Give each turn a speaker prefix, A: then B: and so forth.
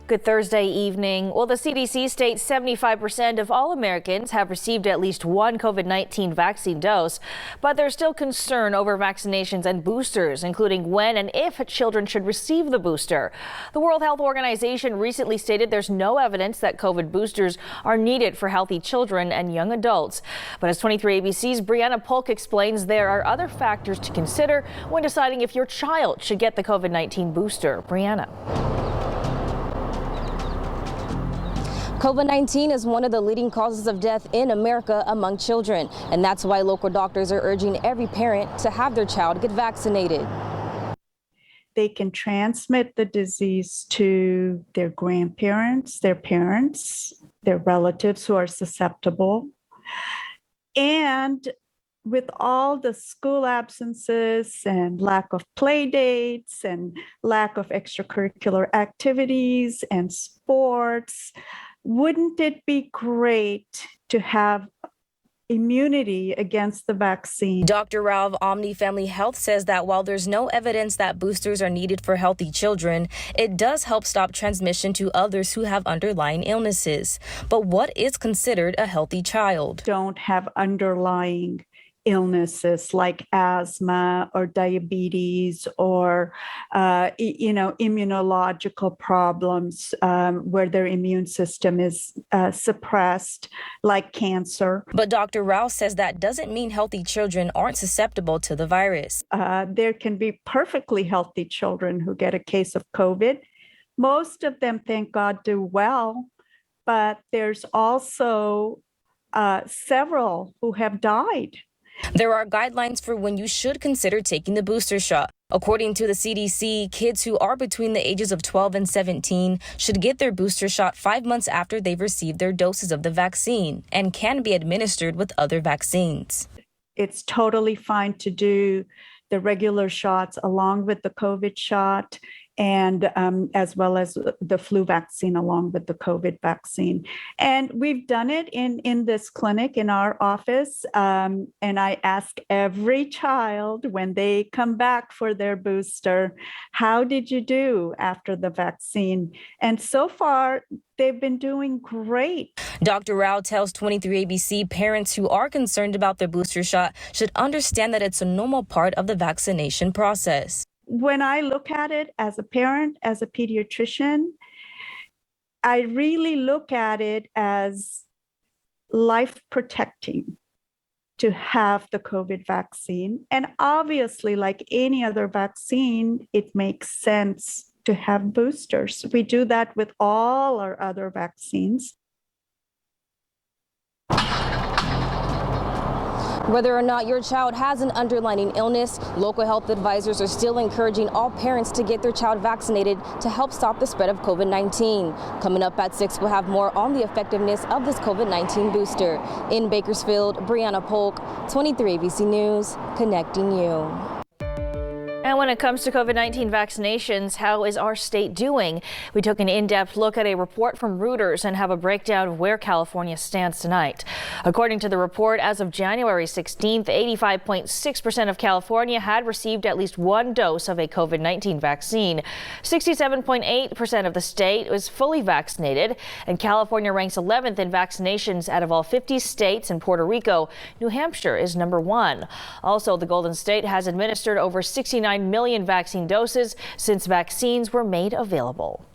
A: Good Thursday evening. Well, the CDC states 75% of all Americans have received at least one COVID-19 vaccine dose, but there's still concern over vaccinations and boosters, including when and if children should receive the booster. The World Health Organization recently stated there's no evidence that COVID boosters are needed for healthy children and young adults. But as 23 ABC's Brianna Polk explains, there are other factors to consider when deciding if your child should get the COVID-19 booster. Brianna.
B: COVID-19 is one of the leading causes of death in America among children, and that's why local doctors are urging every parent to have their child get vaccinated.
C: They can transmit the disease to their grandparents, their parents, their relatives who are susceptible. And with all the school absences and lack of play dates and lack of extracurricular activities and sports, wouldn't it be great to have immunity against the vaccine?
B: Dr. Rao of Omni Family Health says that while there's no evidence that boosters are needed for healthy children, it does help stop transmission to others who have underlying illnesses. But what is considered a healthy child?
C: Don't have underlying illnesses like asthma or diabetes or, immunological problems where their immune system is suppressed, like cancer.
B: But Dr. Rao says that doesn't mean healthy children aren't susceptible to the virus.
C: There can be perfectly healthy children who get a case of COVID. Most of them, thank God, do well, but there's also several who have died.
B: There are guidelines for when you should consider taking the booster shot. According to the CDC, kids who are between the ages of 12 and 17 should get their booster shot 5 months after they've received their doses of the vaccine and can be administered with other vaccines.
C: It's totally fine to do the regular shots along with the COVID shot and as well as the flu vaccine along with the COVID vaccine. And we've done it in this clinic in our office. And I ask every child when they come back for their booster, how did you do after the vaccine? And so far, they've been doing great.
B: Dr. Rao tells 23 ABC parents who are concerned about their booster shot should understand that it's a normal part of the vaccination process.
C: When I look at it as a parent, as a pediatrician, I really look at it as life protecting to have the COVID vaccine. And obviously, like any other vaccine, it makes sense to have boosters. We do that with all our other vaccines.
B: Whether or not your child has an underlying illness, local health advisors are still encouraging all parents to get their child vaccinated to help stop the spread of COVID-19. Coming up at 6, we'll have more on the effectiveness of this COVID-19 booster. In Bakersfield, Brianna Polk, 23 ABC News, connecting you.
A: And when it comes to COVID-19 vaccinations, how is our state doing? We took an in-depth look at a report from Reuters and have a breakdown of where California stands tonight. According to the report, as of January 16th, 85.6% of California had received at least one dose of a COVID-19 vaccine. 67.8% of the state was fully vaccinated, and California ranks 11th in vaccinations out of all 50 states, and Puerto Rico. New Hampshire is number 1. Also, the Golden State has administered over 69 million vaccine doses since vaccines were made available.